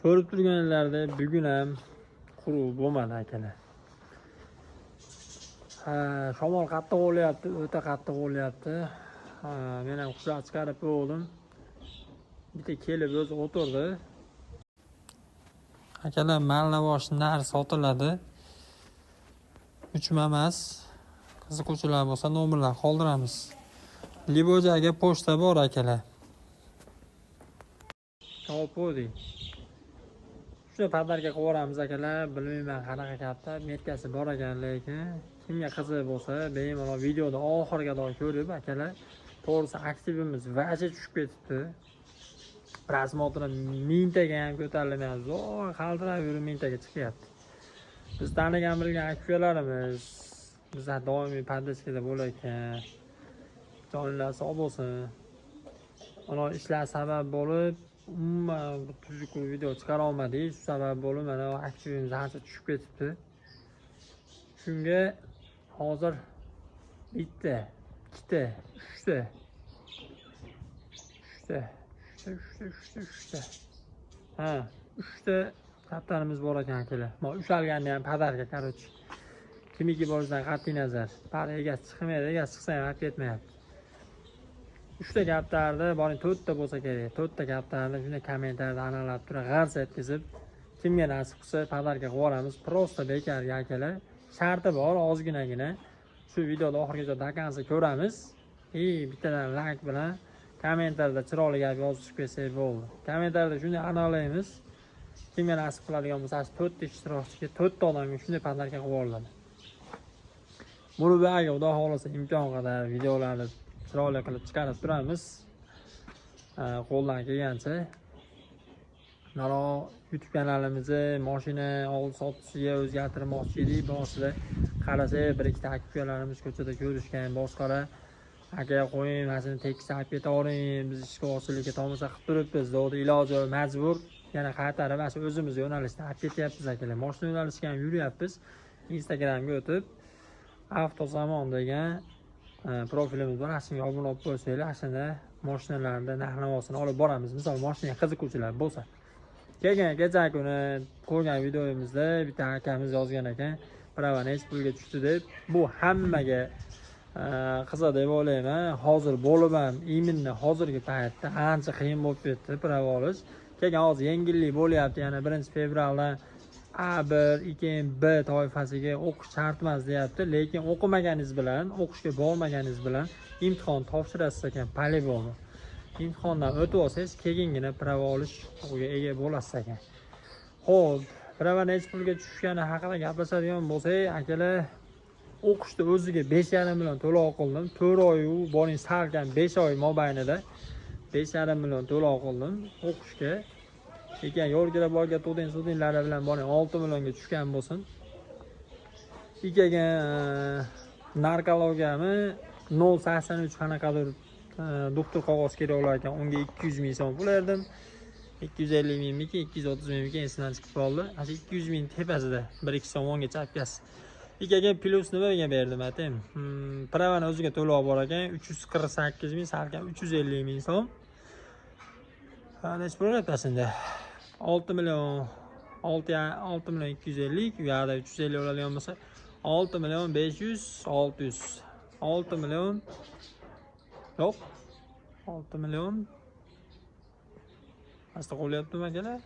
Ko'rib turganlarda bugun ham quruq bo'lmadi akalar. Shamol qattiq bo'lyapti, o'ta qattiq bo'lyapti. Men ham quchoq chiqarib bo'ldim. Bitta kelib o'zi o'tirdi. Akalar, Mallavosh narx sotiladi. 3 emas. Qiziquvchilar bo'lsa nomerlar qoldiramiz. Libojaga pochta bor akalar. Javob berdik. Shuna padarga qo'yamiz akalar. Bilmayman qanaqa katta metkasi bor ekan, lekin kimga qiziq bo'lsa, bemalol videoni oxiriga qadar ko'rib akalar. To'g'risi aktivimiz vaje tushib ketibdi. Prosmotrda mingtaga ham ko'tarilmayapti. Zo'r qaltirab yurib mingtaga chiqyapti. Biz tanigan bilgan aktyorlarimiz bizlar doimiy podeskada bo'lar ekan. Jonlar sog' bo'lsin. Mana ishlar sabab bo'lib umuman tuzuk video chiqara olmadik. Shu sabab bo'lib mana aktivimiz ancha tushib ketibdi. Shunga hozir bitta, ikkita, uchta. Ha, 3ta kaptanimiz bor ekan akalar. Mana ushalganni ham padarga qarochi. Kimiki bo'lishidan qat'iy nazar. Par egasi chiqmaydi, egasi chiqsa ham olib ketmayapti. 3ta kaptarda boring 4ta bo'lsa kerak. 4ta kaptarda shunday kommentariyada analab turib, g'arz etkizib, kimga nasib qilsa padarga qo'yamiz. Prosta bekarga akalar. Sharti bor, ozginagina. Shu videoda oxirigacha dakansa ko'ramiz. Bittadan like bilan kommentariyada chiroyli gap yozib qo'ysak bo'ldi. Kommentariyada shunday analaymiz. Kimga nasib qiladigan bo'lsa, 4 ta ishtirokchiga 4 ta odamga shunday padarga qo'yiladi. Buni baga xudo xolasa imkon qadar videolarni chiroyli qilib chiqarib turamiz. Qo'ldan kelgancha. Mana YouTube kanalimizni mashina oldi-sotisiga o'zgartirmoqchi edik. Boshida qarasak, bir ikkita aktyorlarimiz ko'chada ko'rishgan, boshqara aka qo'ying, masini tekis olib ketavering, biz ishga oshirlikka tomosha qilib turibmiz. Dedi, iloji majbur yana qaytarib, mana o'zimiz yo'nalishda olib ketyapmiz akalar. Mashina yo'nalishiga ham yuryapmiz. Instagramga o'tib Avtozamon degan profilimiz bor. Shunga obuna bo'lib qo'ysanglar, shunda mashinalarni narx-navosini olib boramiz. Misol mashinaga qiziquvchilar bo'lsa. Kecha kuni qo'ygan videomizda bitta akamiz yozgan ekan, prava necha pulga tushdi deb. Bu hammaga qiziq deb o'ylayman. Hozir bo'lib ham imенно hozirgi paytda ancha qiyin bo'lib ketdi prava olish. Keyin hozir yengillik bo'lyapti, yana 1-fevraldan A1, 2B toifasiga o'qish shart emas deyapti, lekin o'qimaganingiz bilan, o'qishga bormaganingiz bilan imtihon topshirasiz ekan, polibonni. Imtihondan o'tib olsangiz, keyingina prava olish huquqiga ega bo'lasiz ekan. Xo'p, prava necha pulga tushgani haqida gaplashadigan bo'lsak, akalar, o'qishda o'ziga 5,5 million to'lov qildim. 4 oy u boring salkam 5 oy mobaynida 5,5 million to'lov qildim o'qishga. Lekin yo'lga borga sudinlari bilan boring 6 millionga tushgan bo'lsin. Ikaga narkologiyami 0,83 qanaqadir doktor qog'oz kerak bo'lar ekan, unga 200 ming so'm pul berdim. 250 mingmiki, 230 mingmiki esidan chiqib qoldi. Ana 200 ming tepasida 1-2 so'm o'ngga chapkasi. Ikaga plyus nimaga berdim aytayim. Pravani o'ziga to'lov bor ekan, 348 ming, salkam 350 ming so'm. Necha pul o'tashindi? 6 million 250, u yerda 350 oladigan bo'lsa 6 million 500 600 6 million yo'q 6 million asta qo'lyaptimi akalar?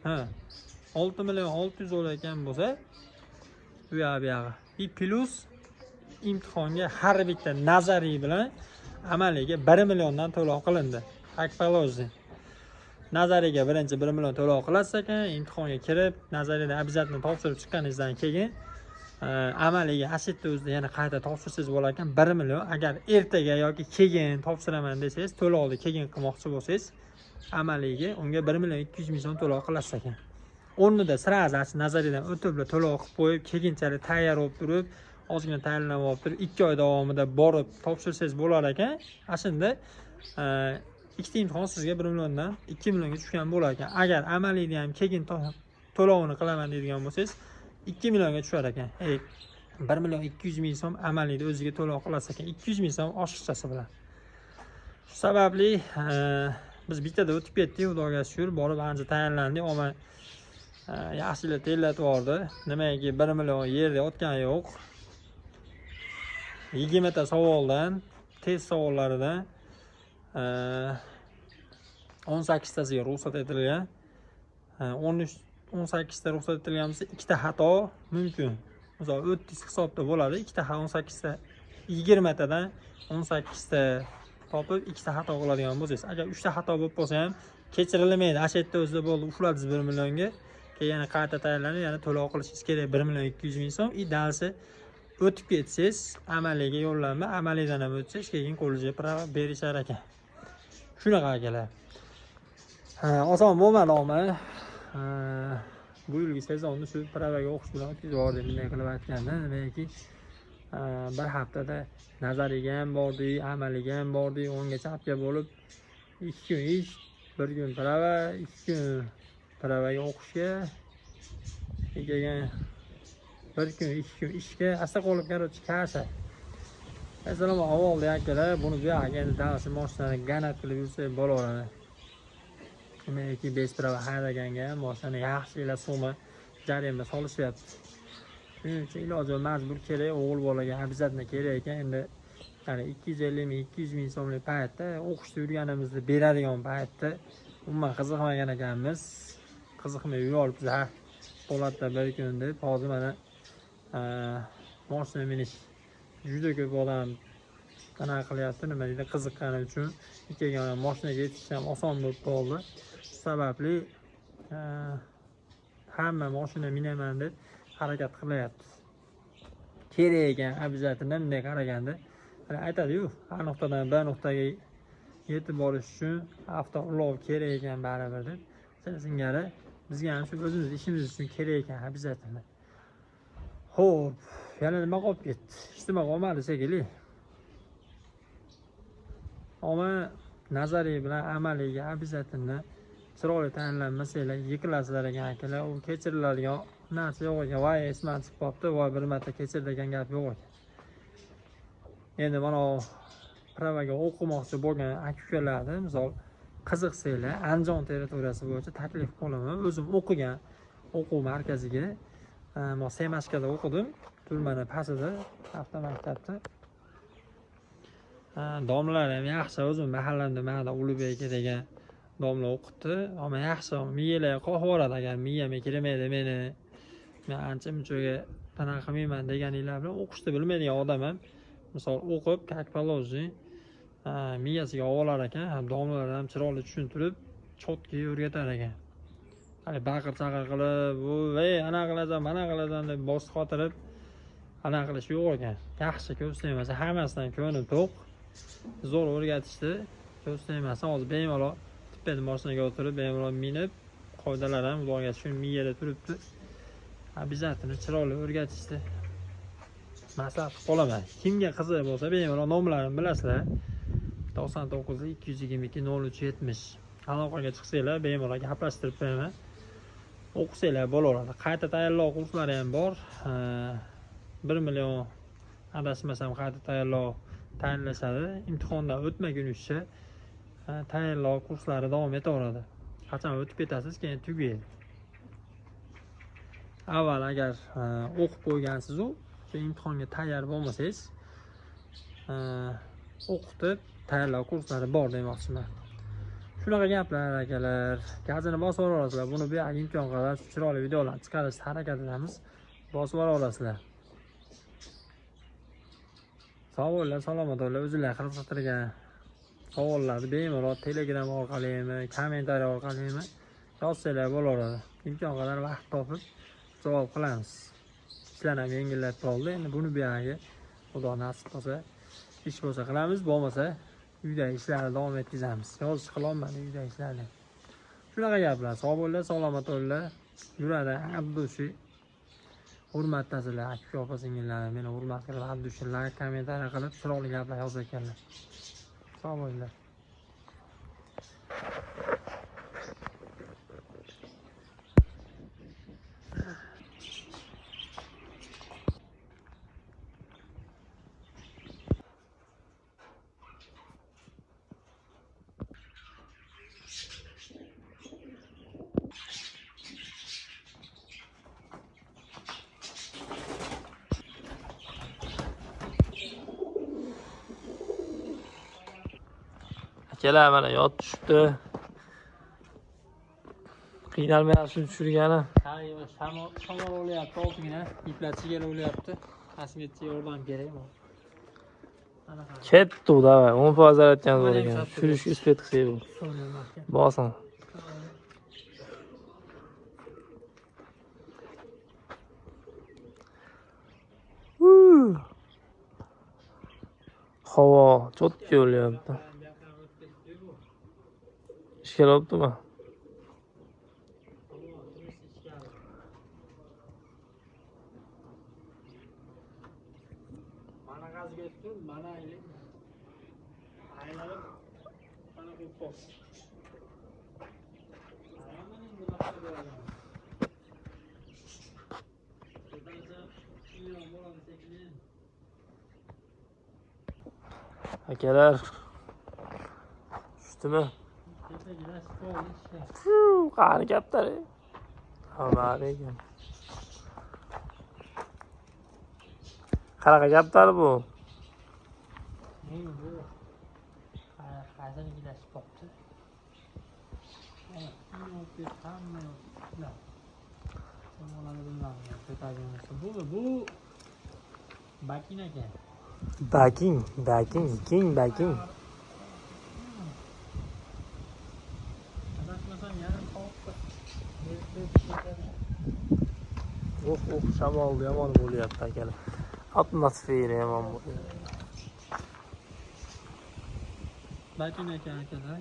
Ha, 6 million 600 olayotgan bo'lsa bu yerga bir plus imtihonga har bitta nazariy bilan amaliga 1 milliondan to'lov qilindi. Akpalozni nazariga birinchi 1 million to'lov qilasiz ekan, imtihonga kirib, nazariyada обязательно topshirib chiqqaningizdan keyin amaliga assetda o'zida yana qayta topshirsangiz bo'lar ekan 1 million. Agar ertaga yoki keyin topshiraman desangiz, to'lovni keyin qilmoqchi bo'lsangiz, amaliga unga 1 million 200 ming so'm to'lov qilasiz ekan. O'rnida sirazi nazariyadan o'tib to'lov qilib qo'yib, keyinchalik tayyor bo'lib turib, ozgina tayyorlanib olib turib, 2 oy davomida borib topshirsangiz bo'lar ekan. Shunda ikkita imtihon sizga 1 milliondan 2 millionga tushgan bo'lar ekan. Agar amaliyda ham keyin to'lovini qilaman deydigan bo'lsangiz, 2 millionga tushar ekan. 1 million 200 ming so'm amaliyda o'ziga to'lov qilasiz ekan. 200 ming so'm oshiqchasi bilan. Shu sababli biz bittada o'tib ketdik, xudoga shukr, borib ancha tayyorlandik. yaxshilik terlatib yubordi. Nimaiki 1 million yerda o'tgani yo'q. 20 ta savoldan, test savollaridan 18 tasiga ruxsat etilgan. 18 ta ruxsat etilgan bo'lsa, 2 ta xato mumkin. Misol 30 hisobda bo'ladi, 2 ta 18 ta 20 tadan 18 ta topib 2 ta xato qiladigan bo'lsangiz, agar 3 ta xato bo'lib qolsa ham kechirilmaydi. Asha yerda o'zida bo'ldi, ushladingiz 1 millionga. Keyin yana qayta tayyorlanib, yana to'lov qilishingiz kerak 1 million 200 ming so'm. Idealisi o'tib ketsangiz, amaliyga yo'llanma, amaliydan ham o'tsangiz, keyin kollejga prava berishar ekan. Shunaqa akalar. Oson bo'lmadimi? Bu yilgi sezonni shu pravaga o'qish bilan o'tkazib yubordim, bunday qilib aytganda. Nimaiki bir haftada nazariga ham bordik, amaliga ham bordik, o'ngga chapga bo'lib 2 kun ish, 1 kun prava, 2 kun pravaga o'qishga, keyin 1 kun 2 kun ishga, asta qolib короче kasa. Masalan, avval akalar buni bu yerga endi davlat mashinani ganat qilib yursa bo'laveradi. Nimaiki bez prava haydaganga mashinani yaxshilar so'ma jarima solishyapti. Shuning uchun iloji majbur kerak, o'g'il bolaga обязательно kerak ekan. Endi ya'ni 250 ming 200 ming so'mlik paytda o'qishda yurganimizda beradigan paytda umuman qiziqmagan ekanmiz. Qiziqmay yuribmiz. Ha, po'latda bir kun deb hozir mana mashina minish juda ko'p odam qanaqa qilyapti, nima deydi, qiziqqani uchun ikkiga mashinaga yetish ham oson bo'lib qoldi. Sababli hamma mashina minaman deb harakat qilyapti. Kerak ekan, обязательно bunday qaraganda aytadi-yu, har nuqtadan bir nuqtaga yetib borish uchun avtoulov kerak ekan baribir deb. Singari bizga ham shu o'zimiz ishimiz uchun kerak ekan, обязательно. Xo'p, yana nima qolib ketdi? Hech nima qolmadi shekilli. Ammo nazariy bilan amaliga обязательно chiroyli tayyorlanmasanglar yiqilasizlar ekan akalar. U kechiriladigan narsa yo'q ekan. Voy esman chiqib qolibdi, voy bir marta kechir degan gap yo'q ekan. Endi mana pravaga o'qimoqchi bo'lgan aka-ukalarni, misol qiziqsanglar, Andijon territoriyasi bo'yicha taklif qilaman. O'zim o'qigan o'quv markaziga, men Semashkada o'qidim, Turmani pastida, avtomaktabda. Domlalar ham yaxshi, o'zim mahallamda mana Ulug'bek aka degan domla o'qitdi. Ammo yaxshi, miyalarga qo'yib yuboradi agar miyamga kirmaydi meni. Men ancha-munchaga qanaqa qilmayman deganinglar bilan o'qishni bilmaydigan odam ham misol o'qib, как положено miyasiga olar ekan, domlalar ham chiroyli tushuntirib, chotga o'rgatar ekan. Hali baqir-chaqir qilib, "Voy, ana qilasan, mana qilasan" deb bosh qotirib, ana qilish yo'q ekan. Yaxshi ko'rsatmasa hammasidan ko'nglim to'q. Zo'r o'rgatishdi. Ko'rsatmasa hozir bemalol tippet mashinaga o'tirib, bemalol minib, qoidalar ham ularga tushunib miyada turibdi. Обязательно chiroyli o'rgatishdi. Maslahat qolaman. Kimga qiziq bo'lsa, bemalol nomlarini bilasizlar. 99 222 0370. Aloqaga chiqsanglar, bemalol gaplashtirib qo'yaman. O'qisanglar bo'laveradi. Qayta tayyorlov kurslari ham bor. 1 million adashmasam qayta tayyorlov tayinlashadi. Imtihondan o'tmagunizcha tayyorlov kurslari davom etaveradi. Qachon o'tib ketasiz, keyin tugaydi. Avval agar o'qib qo'ygansiz u, imtihonga tayyor bo'lmasangiz, o'qitib tayyorlov kurslari bor demoqchiman. Shunaqa gaplar akalar. Gazini bosib olasizlar. Buni bu yerga imkon qadar chiroyli videolar chiqarishga harakat qilamiz. Bosib olasizlar. Savollar, salomat bo'linglar. O'zingizlar qiziqtirgan savollarni bemalol Telegram orqalimi, kommentariy orqalimi yozsanglar bo'laveradi. Imkon qadar vaqt topib javob qilamiz. Ishlar ham yengillab qoldi. Endi buni bu yerga Xudo nasib qilsa ish bo'lsa qilamiz, bo'lmasa uyda ishlarni davom etkazamiz. Yozish qilolmadim uyda ishlarni. Shunaqa gaplar. Sog' bo'linglar, salomat bo'linglar. Yuradi Abdushi. Hurmatlasizlar, aka opa singillarni meni hurmat qilib, Abdushi like, kommentariy qilib, chiroyli gaplar yozayotganlar. Sog' bo'linglar. Akalar mana yot tushibdi. Qiynalmayapsiz tushirgani. Ha, shamol o'lyapti, oltingina iplatishiga o'lyapti. Asmetga yordam kerakmi? Ketdi, davay. 10% zaryadkani bor ekan. Tushirishga uspet qilsak bu. Bosin. Havo cho'tki o'lyapti. Ishkalyaptimi? Mana gazga tushib, mana aylanib, mana bu pos. Akalar. Tushdimi? Qani kaptar. Xabar ekan. Qanaqa kaptar bu? Bu qaydan gidashib qopti? Bu Bakin aka. Baking. Adashmasam yarim qopti. Shamol yomon bo'lyapti akalar. Atmosfera yomon bo'lyapti. Bakin aka akalar.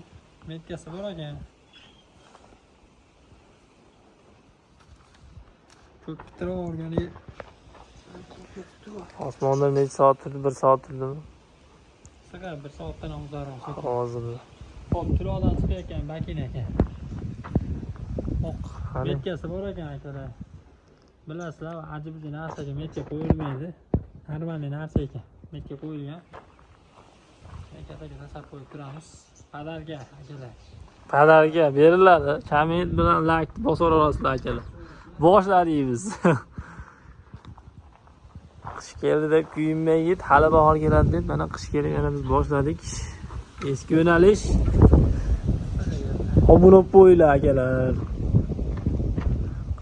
Metkasi bor ekan. Ko'p turavergani Osmonda necha soat turdi? 1 soat turdimi? Sig'ar 1 soatdan uzoqroq. Hozir. Hop, turoqdan chiqayotgan Bakin aka. Qani? Metkasi bor ekan akalar. Bilasizlar, ajib narsaga metka qo'yilmaydi. Normalniy narsa ekan. Metka qo'yilgan. Metkasiga tashlab qo'yib turamiz. Padarga akalar. Padarga beriladi. Komment bilan like bosaverasizlar akalar. Boshladingiz. Qish keldi deb kuyinmay yet, hali bahor keladi deb mana qish kelib yana biz boshladik. Eski yo'nalish. Obuna qo'yinglar akalar.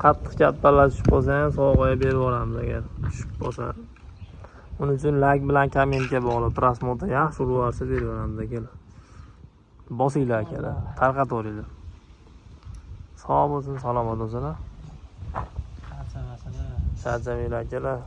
Qattiq kattalar tushib qolsa ham sovg'aga berib yuboramiz agar tushib qolsa. Uning uchun like bilan kommentga bog'liq. Prosmotr yaxshi urarsa berib yuboramiz akalar. Bosinglar akalar, tarqataveringlar. Sog' bo'lsin, salomat bo'lsinlar. Charchamanglar akalar.